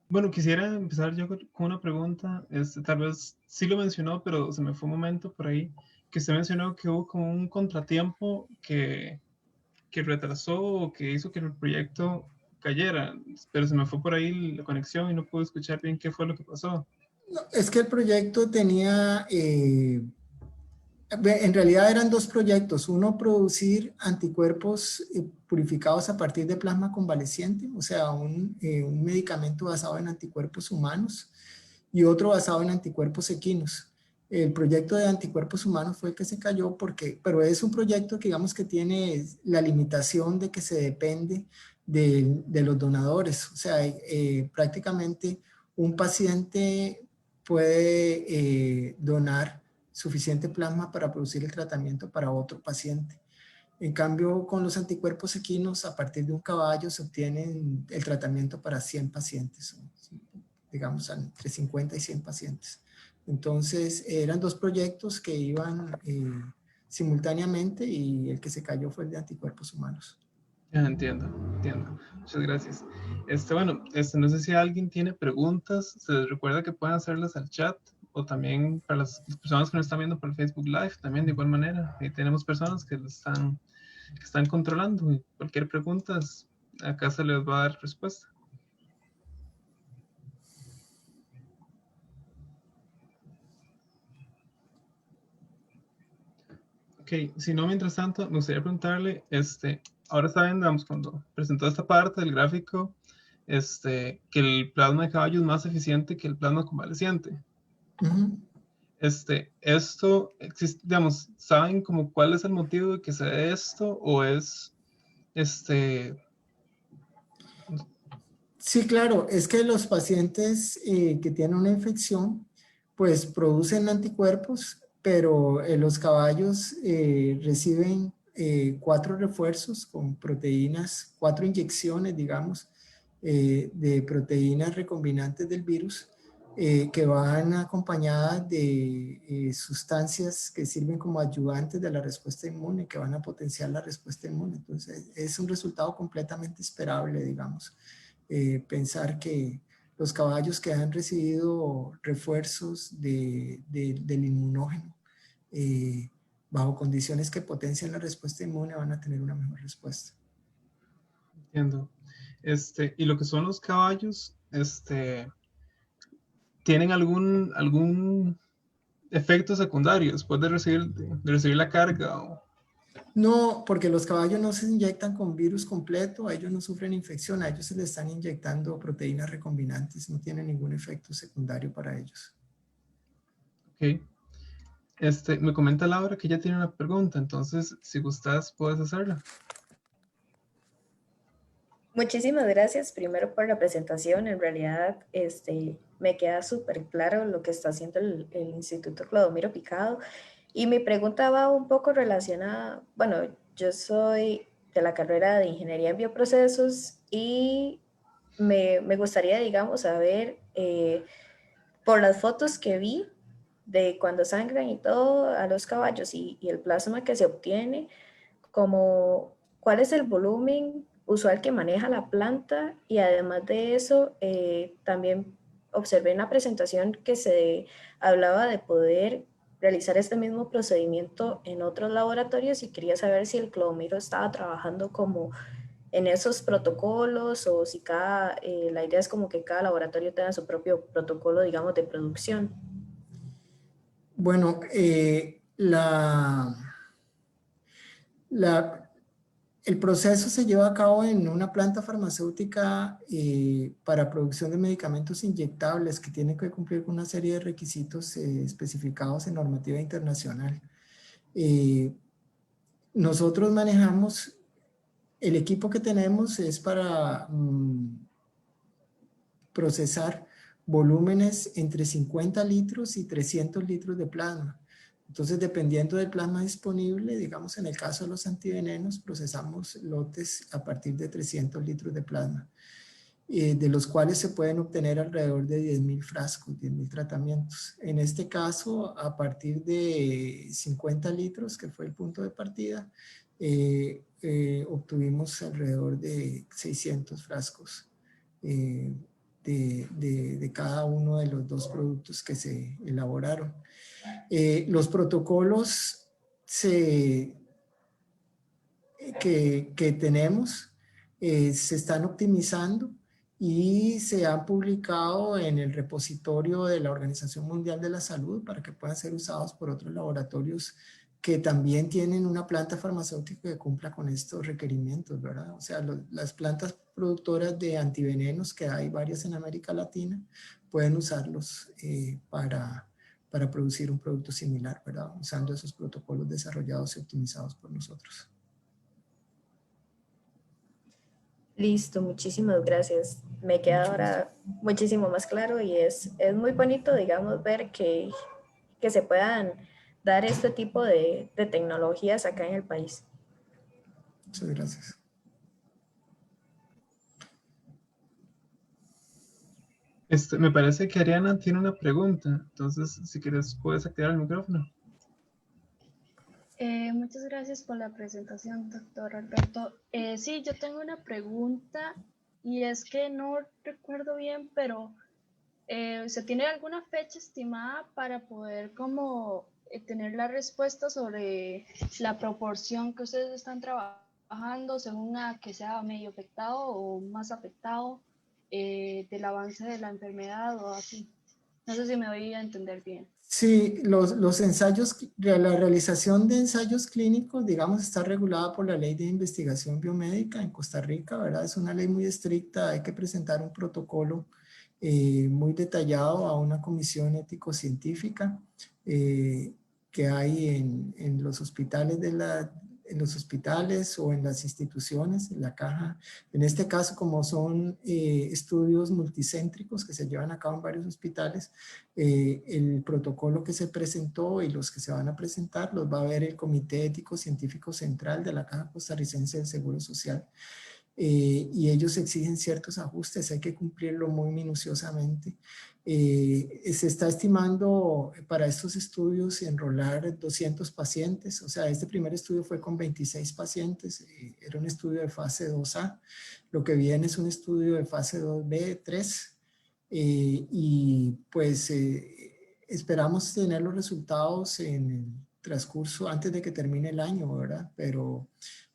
Bueno, quisiera empezar yo con una pregunta. Tal vez sí lo mencionó, pero se me fue un momento por ahí, que usted mencionó que hubo como un contratiempo que retrasó o que hizo que el proyecto cayera, pero se me fue por ahí la conexión y no pude escuchar bien qué fue lo que pasó. No, es que el proyecto tenía, en realidad eran dos proyectos. Uno, producir anticuerpos purificados a partir de plasma convaleciente, o sea, un medicamento basado en anticuerpos humanos, y otro basado en anticuerpos equinos. El proyecto de anticuerpos humanos fue el que se cayó pero es un proyecto que digamos que tiene la limitación de que se depende de los donadores. O sea, prácticamente un paciente puede donar suficiente plasma para producir el tratamiento para otro paciente. En cambio, con los anticuerpos equinos, a partir de un caballo se obtienen el tratamiento para 100 pacientes, digamos entre 50 y 100 pacientes. Entonces, eran dos proyectos que iban simultáneamente y el que se cayó fue el de anticuerpos humanos. Ya entiendo, entiendo. Muchas gracias. Bueno, no sé si alguien tiene preguntas, se les recuerda que pueden hacerlas al chat o también para las personas que nos están viendo por el Facebook Live, también de igual manera. Ahí tenemos personas que están controlando y cualquier pregunta, acá se les va a dar respuesta. Ok, si no, mientras tanto, me gustaría preguntarle, ahora saben, digamos, cuando presentó esta parte del gráfico, que el plasma de caballo es más eficiente que el plasma convaleciente. Esto existe, digamos, ¿saben como cuál es el motivo de que se dé esto? ¿O es, Sí, claro, es que los pacientes que tienen una infección, pues producen anticuerpos, pero los caballos reciben 4 refuerzos con proteínas, 4 inyecciones, digamos, de proteínas recombinantes del virus, que van acompañadas de sustancias que sirven como ayudantes de la respuesta inmune, que van a potenciar la respuesta inmune. Entonces, es un resultado completamente esperable, digamos. Pensar que los caballos que han recibido refuerzos del inmunógeno bajo condiciones que potencian la respuesta inmune van a tener una mejor respuesta. Entiendo. Y lo que son los caballos, ¿tienen algún efecto secundario después de recibir la carga? No, porque los caballos no se inyectan con virus completo, a ellos no sufren infección, a ellos se les están inyectando proteínas recombinantes, no tiene ningún efecto secundario para ellos. Ok. Me comenta Laura que ella tiene una pregunta, entonces si gustas puedes hacerla. Muchísimas gracias primero por la presentación. En realidad, me queda súper claro lo que está haciendo el Instituto Clodomiro Picado. Y mi pregunta va un poco relacionada, bueno, yo soy de la carrera de Ingeniería en Bioprocesos y me gustaría, digamos, saber, por las fotos que vi de cuando sangran y todo a los caballos y el plasma que se obtiene, como cuál es el volumen usual que maneja la planta y además de eso, también observé en la presentación que se hablaba de poder realizar este mismo procedimiento en otros laboratorios y quería saber si el Clodomiro estaba trabajando como en esos protocolos o si la idea es como que cada laboratorio tenga su propio protocolo, digamos, de producción. Bueno, el proceso se lleva a cabo en una planta farmacéutica para producción de medicamentos inyectables que tienen que cumplir con una serie de requisitos especificados en normativa internacional. Nosotros manejamos, el equipo que tenemos es para procesar volúmenes entre 50 litros y 300 litros de plasma. Entonces, dependiendo del plasma disponible, digamos en el caso de los antivenenos, procesamos lotes a partir de 300 litros de plasma. de los cuales se pueden obtener alrededor de 10.000 frascos, 10.000 tratamientos. En este caso, a partir de 50 litros, que fue el punto de partida, obtuvimos alrededor de 600 frascos de cada uno de los 2 productos que se elaboraron. Los protocolos que tenemos se están optimizando y se han publicado en el repositorio de la Organización Mundial de la Salud para que puedan ser usados por otros laboratorios que también tienen una planta farmacéutica que cumpla con estos requerimientos, ¿verdad? O sea, las plantas productoras de antivenenos, que hay varias en América Latina, pueden usarlos para producir un producto similar, ¿verdad? Usando esos protocolos desarrollados y optimizados por nosotros. Listo, muchísimas gracias. Me queda ahora muchísimo más claro y es muy bonito, digamos, ver que se puedan dar este tipo de tecnologías acá en el país. Muchas gracias. Me parece que Ariana tiene una pregunta, entonces si quieres puedes activar el micrófono. Muchas gracias por la presentación, doctor Alberto. Sí, yo tengo una pregunta y es que no recuerdo bien, pero ¿se tiene alguna fecha estimada para poder como tener la respuesta sobre la proporción que ustedes están trabajando según a que sea medio afectado o más afectado del avance de la enfermedad o así? No sé si me voy a entender bien. Sí, los ensayos, la realización de ensayos clínicos, digamos, está regulada por la Ley de Investigación Biomédica en Costa Rica, ¿verdad? Es una ley muy estricta, hay que presentar un protocolo muy detallado a una comisión ético-científica que hay en los hospitales en los hospitales o en las instituciones, en la caja. En este caso, como son estudios multicéntricos que se llevan a cabo en varios hospitales, el protocolo que se presentó y los que se van a presentar los va a ver el Comité Ético Científico Central de la Caja Costarricense del Seguro Social. Y ellos exigen ciertos ajustes, hay que cumplirlo muy minuciosamente. Se está estimando para estos estudios enrolar 200 pacientes, o sea, este primer estudio fue con 26 pacientes, era un estudio de fase 2A, lo que viene es un estudio de fase 2B, 3, y pues esperamos tener los resultados en el transcurso antes de que termine el año, ¿verdad? Pero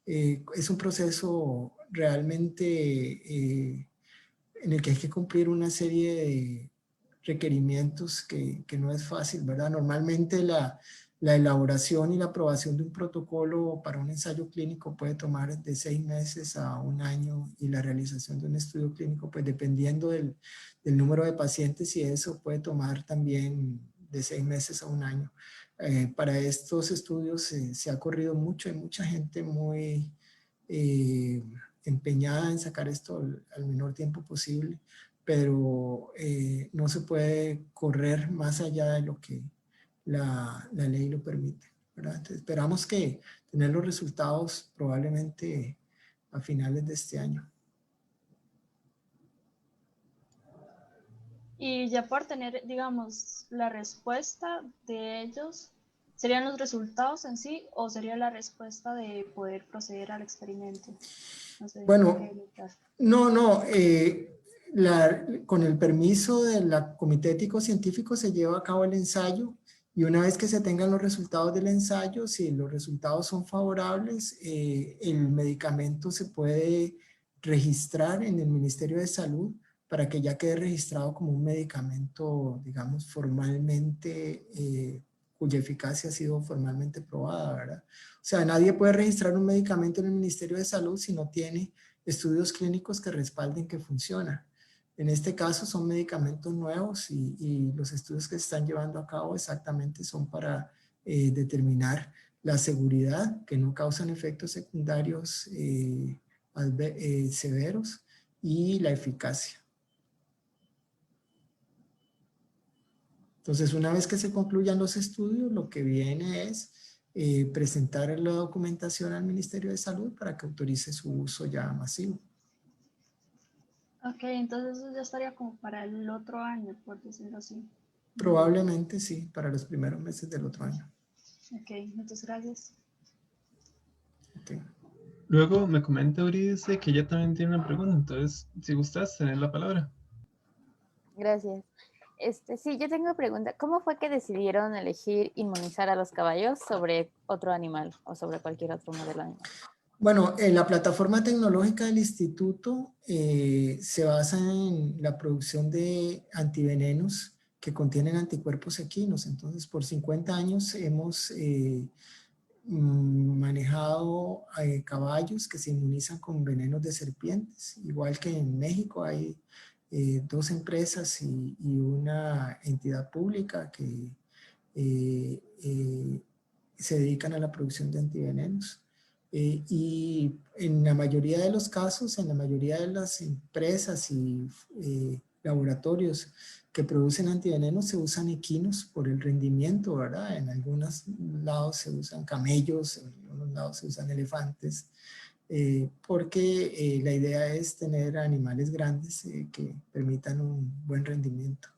es un proceso realmente en el que hay que cumplir una serie de requerimientos que no es fácil, ¿verdad? Normalmente la elaboración y la aprobación de un protocolo para un ensayo clínico puede tomar de 6 meses a 1 año y la realización de un estudio clínico, pues dependiendo del número de pacientes y eso puede tomar también de 6 meses a 1 año. Para estos estudios se ha corrido mucho, hay mucha gente muy empeñada en sacar esto al menor tiempo posible, pero no se puede correr más allá de lo que la ley lo permite, ¿verdad? Entonces, esperamos que tener los resultados probablemente a finales de este año. Y ya por tener, digamos, la respuesta de ellos, ¿serían los resultados en sí o sería la respuesta de poder proceder al experimento? No sé, bueno, con el permiso del Comité Ético Científico se lleva a cabo el ensayo y una vez que se tengan los resultados del ensayo, si los resultados son favorables, el medicamento se puede registrar en el Ministerio de Salud para que ya quede registrado como un medicamento, digamos, formalmente, cuya eficacia ha sido formalmente probada, ¿verdad? O sea, nadie puede registrar un medicamento en el Ministerio de Salud si no tiene estudios clínicos que respalden que funciona. En este caso son medicamentos nuevos y los estudios que se están llevando a cabo exactamente son para determinar la seguridad, que no causan efectos secundarios severos y la eficacia. Entonces, una vez que se concluyan los estudios, lo que viene es presentar la documentación al Ministerio de Salud para que autorice su uso ya masivo. Ok, entonces eso ya estaría como para el otro año, por decirlo así. Probablemente sí, para los primeros meses del otro año. Ok, muchas gracias. Okay. Luego me comenta Euridice que ella también tiene una pregunta, entonces si gustas tener la palabra. Gracias. Sí, yo tengo una pregunta. ¿Cómo fue que decidieron elegir inmunizar a los caballos sobre otro animal o sobre cualquier otro modelo animal? Bueno, la plataforma tecnológica del instituto se basa en la producción de antivenenos que contienen anticuerpos equinos. Entonces, por 50 años hemos manejado caballos que se inmunizan con venenos de serpientes. Igual que en México hay 2 empresas y una entidad pública que se dedican a la producción de antivenenos. Y en la mayoría de los casos, en la mayoría de las empresas y laboratorios que producen antivenenos se usan equinos por el rendimiento, ¿verdad? En algunos lados se usan camellos, en algunos lados se usan elefantes, porque la idea es tener animales grandes que permitan un buen rendimiento.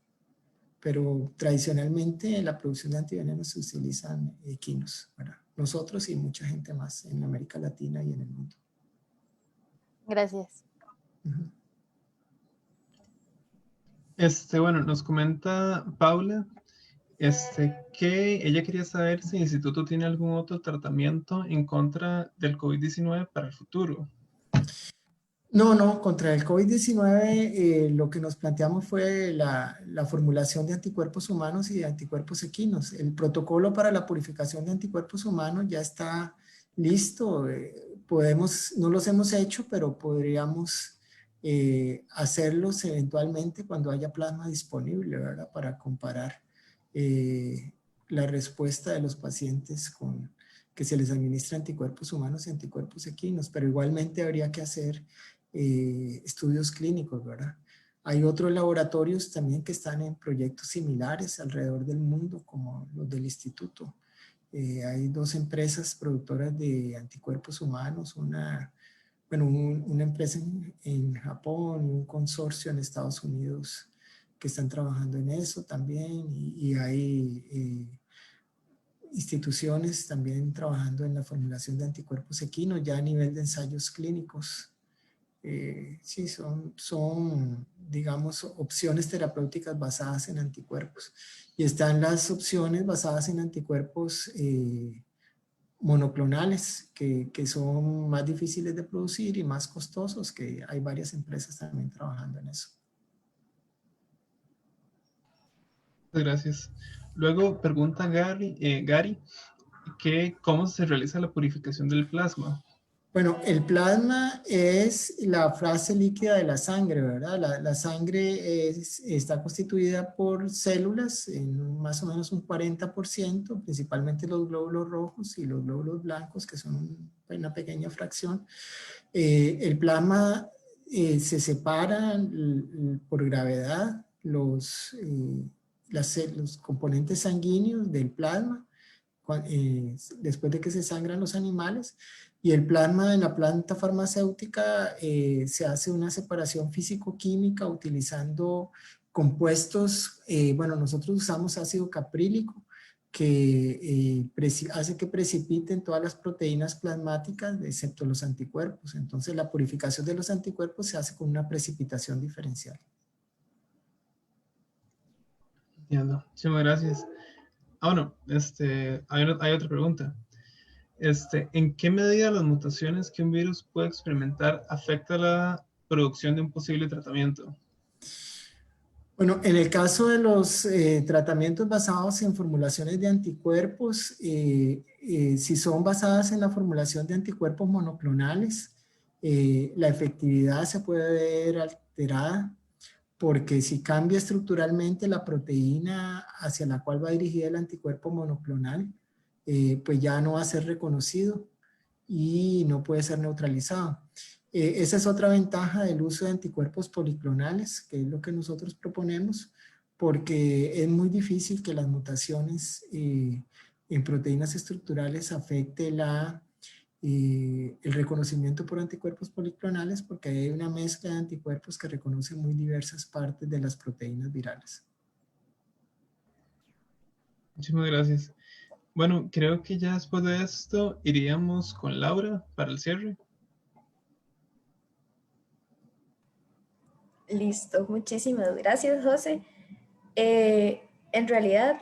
Pero tradicionalmente en la producción de antivenenos se utilizan equinos, ¿verdad? Nosotros y mucha gente más en América Latina y en el mundo. Gracias. Uh-huh. Bueno, nos comenta Paula que ella quería saber si el instituto tiene algún otro tratamiento en contra del COVID-19 para el futuro. No, contra el COVID-19 lo que nos planteamos fue la formulación de anticuerpos humanos y de anticuerpos equinos. El protocolo para la purificación de anticuerpos humanos ya está listo. No los hemos hecho, pero podríamos hacerlos eventualmente cuando haya plasma disponible, ¿verdad? Para comparar la respuesta de los pacientes que se les administra anticuerpos humanos y anticuerpos equinos, pero igualmente habría que hacer estudios clínicos, ¿verdad? Hay otros laboratorios también que están en proyectos similares alrededor del mundo, como los del instituto. Hay 2 empresas productoras de anticuerpos humanos, una empresa en Japón y un consorcio en Estados Unidos que están trabajando en eso también, y hay instituciones también trabajando en la formulación de anticuerpos equinos ya a nivel de ensayos clínicos. Sí, son, digamos, opciones terapéuticas basadas en anticuerpos. Y están las opciones basadas en anticuerpos monoclonales, que son más difíciles de producir y más costosos, que hay varias empresas también trabajando en eso. Muchas gracias. Luego pregunta Gary cómo se realiza la purificación del plasma. Bueno, el plasma es la fase líquida de la sangre, ¿verdad? La sangre está constituida por células, en más o menos un 40%, principalmente los glóbulos rojos y los glóbulos blancos, que son una pequeña fracción. El plasma se separa por gravedad los componentes sanguíneos del plasma después de que se sangran los animales, y el plasma en la planta farmacéutica se hace una separación físico-química utilizando compuestos, nosotros usamos ácido caprílico que hace que precipiten todas las proteínas plasmáticas excepto los anticuerpos. Entonces la purificación de los anticuerpos se hace con una precipitación diferencial. Entiendo. Muchas gracias. Bueno, hay otra pregunta. ¿En qué medida las mutaciones que un virus puede experimentar afecta la producción de un posible tratamiento? Bueno, en el caso de los tratamientos basados en formulaciones de anticuerpos, si son basadas en la formulación de anticuerpos monoclonales, la efectividad se puede ver alterada, porque si cambia estructuralmente la proteína hacia la cual va dirigida el anticuerpo monoclonal, pues ya no va a ser reconocido y no puede ser neutralizado. Esa es otra ventaja del uso de anticuerpos policlonales, que es lo que nosotros proponemos, porque es muy difícil que las mutaciones en proteínas estructurales afecte la el reconocimiento por anticuerpos policlonales, porque hay una mezcla de anticuerpos que reconocen muy diversas partes de las proteínas virales. Muchísimas gracias. Bueno, creo que ya después de esto iríamos con Laura para el cierre. Listo, muchísimas gracias, José. En realidad,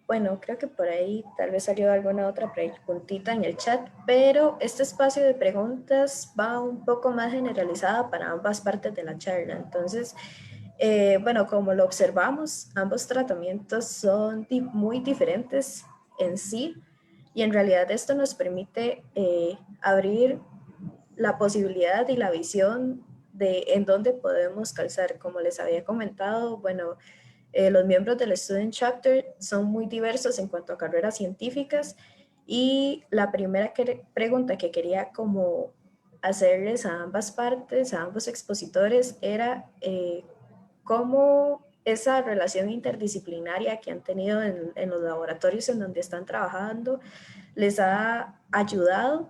bueno, creo que por ahí tal vez salió alguna otra preguntita en el chat, pero este espacio de preguntas va un poco más generalizada para ambas partes de la charla. Entonces, bueno, como lo observamos, ambos tratamientos son muy diferentes en sí, y en realidad esto nos permite abrir la posibilidad y la visión de en dónde podemos calzar. Como les había comentado, bueno, los miembros del Student Chapter son muy diversos en cuanto a carreras científicas, y la primera pregunta que quería como hacerles a ambas partes, a ambos expositores, era cómo esa relación interdisciplinaria que han tenido en los laboratorios en donde están trabajando les ha ayudado,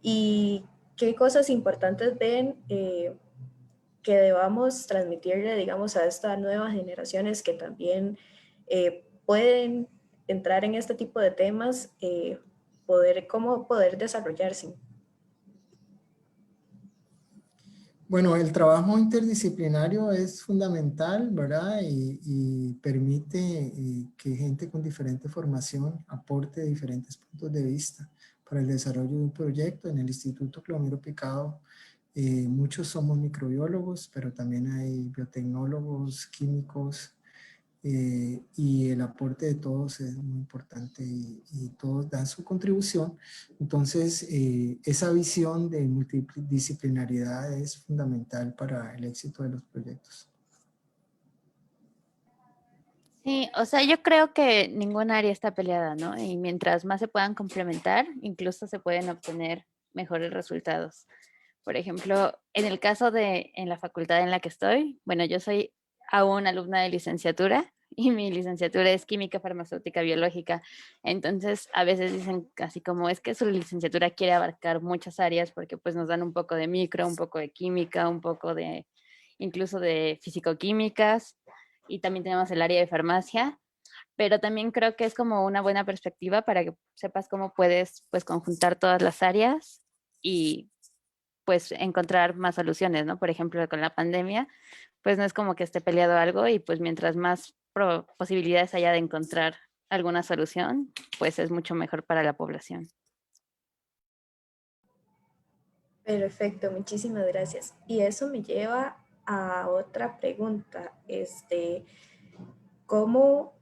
y qué cosas importantes ven que debamos transmitirle, digamos, a estas nuevas generaciones que también pueden entrar en este tipo de temas, cómo poder desarrollarse. Bueno, el trabajo interdisciplinario es fundamental, ¿verdad? Y permite que gente con diferente formación aporte diferentes puntos de vista para el desarrollo de un proyecto. En el Instituto Clomiro Picado, muchos somos microbiólogos, pero también hay biotecnólogos, químicos, y el aporte de todos es muy importante y todos dan su contribución. Entonces, esa visión de multidisciplinaridad es fundamental para el éxito de los proyectos. Sí, o sea, yo creo que ningún área está peleada, ¿no? Y mientras más se puedan complementar, incluso se pueden obtener mejores resultados. Por ejemplo, en el caso de en la facultad en la que estoy, bueno, yo soy aún alumna de licenciatura y mi licenciatura es química farmacéutica biológica. Entonces, a veces dicen así como es que su licenciatura quiere abarcar muchas áreas porque pues nos dan un poco de micro, un poco de química, un poco de incluso de fisicoquímicas, y también tenemos el área de farmacia, pero también creo que es como una buena perspectiva para que sepas cómo puedes pues conjuntar todas las áreas y pues encontrar más soluciones, ¿no? Por ejemplo, con la pandemia, pues no es como que esté peleado algo, y pues mientras más posibilidades haya de encontrar alguna solución, pues es mucho mejor para la población. Perfecto, muchísimas gracias. Y eso me lleva a otra pregunta. ¿Cómo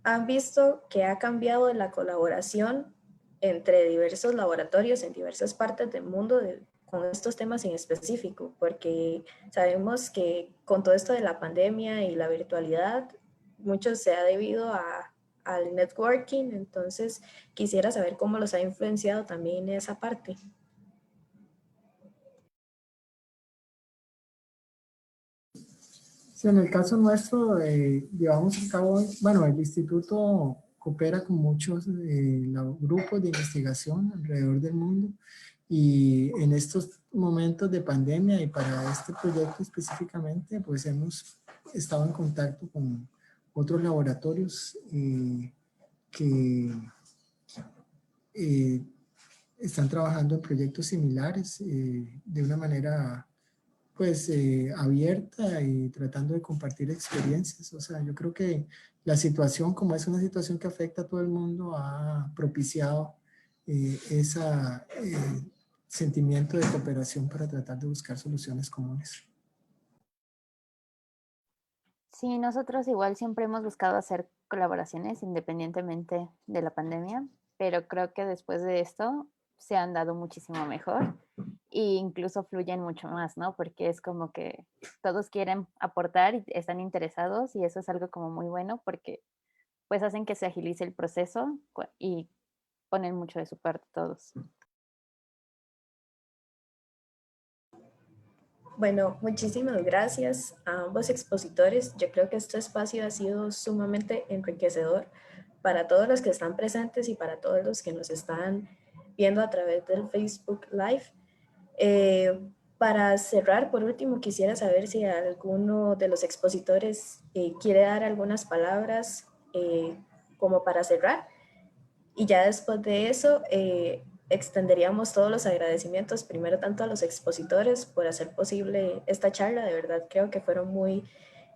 han visto que ha cambiado la colaboración entre diversos laboratorios en diversas partes del mundo con estos temas en específico? Porque sabemos que con todo esto de la pandemia y la virtualidad, mucho se ha debido al networking. Entonces quisiera saber cómo los ha influenciado también en esa parte. Sí, en el caso nuestro, llevamos a cabo, bueno, el instituto coopera con muchos grupos de investigación alrededor del mundo, y en estos momentos de pandemia y para este proyecto específicamente, pues hemos estado en contacto con otros laboratorios que están trabajando en proyectos similares de una manera pues abierta y tratando de compartir experiencias. O sea, yo creo que la situación, como es una situación que afecta a todo el mundo, ha propiciado ese sentimiento de cooperación para tratar de buscar soluciones comunes. Sí, nosotros igual siempre hemos buscado hacer colaboraciones independientemente de la pandemia, pero creo que después de esto se han dado muchísimo mejor e incluso fluyen mucho más, ¿no? Porque es como que todos quieren aportar y están interesados, y eso es algo como muy bueno porque pues hacen que se agilice el proceso y ponen mucho de su parte todos. Bueno, muchísimas gracias a ambos expositores. Yo creo que este espacio ha sido sumamente enriquecedor para todos los que están presentes y para todos los que nos están viendo a través del Facebook Live. Para cerrar, por último, quisiera saber si alguno de los expositores quiere dar algunas palabras como para cerrar. Y ya después de eso, extenderíamos todos los agradecimientos, primero tanto a los expositores por hacer posible esta charla. De verdad creo que fueron muy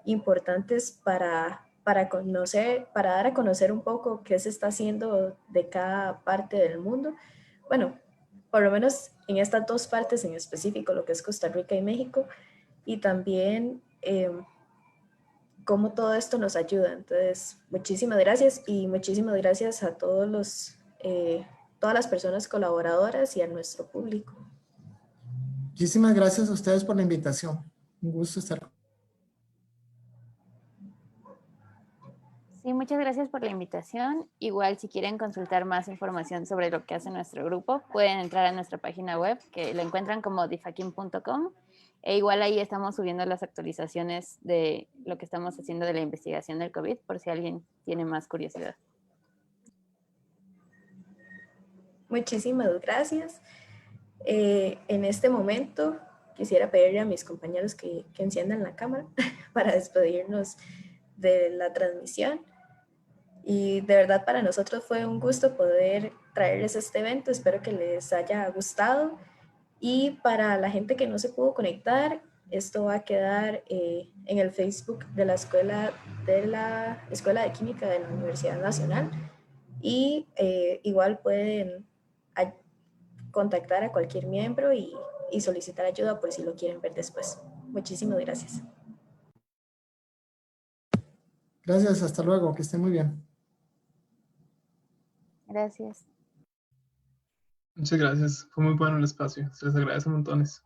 importantes para conocer, para dar a conocer un poco qué se está haciendo de cada parte del mundo. Bueno, por lo menos en estas dos partes en específico, lo que es Costa Rica y México, y también cómo todo esto nos ayuda. Entonces, muchísimas gracias y muchísimas gracias a todas las personas colaboradoras y a nuestro público. Muchísimas gracias a ustedes por la invitación. Un gusto estar. Sí, muchas gracias por la invitación. Igual si quieren consultar más información sobre lo que hace nuestro grupo, pueden entrar a nuestra página web, que la encuentran como difakim.com. E igual ahí estamos subiendo las actualizaciones de lo que estamos haciendo de la investigación del COVID, por si alguien tiene más curiosidad. Muchísimas gracias. En este momento quisiera pedirle a mis compañeros que enciendan la cámara para despedirnos de la transmisión. Y de verdad para nosotros fue un gusto poder traerles este evento. Espero que les haya gustado. Y para la gente que no se pudo conectar, esto va a quedar en el Facebook de la Escuela de Química de la Universidad Nacional. Y igual pueden contactar a cualquier miembro y solicitar ayuda por si lo quieren ver después. Muchísimas gracias. Gracias, hasta luego, que estén muy bien. Gracias. Muchas gracias. Fue muy bueno el espacio. Se les agradece montones.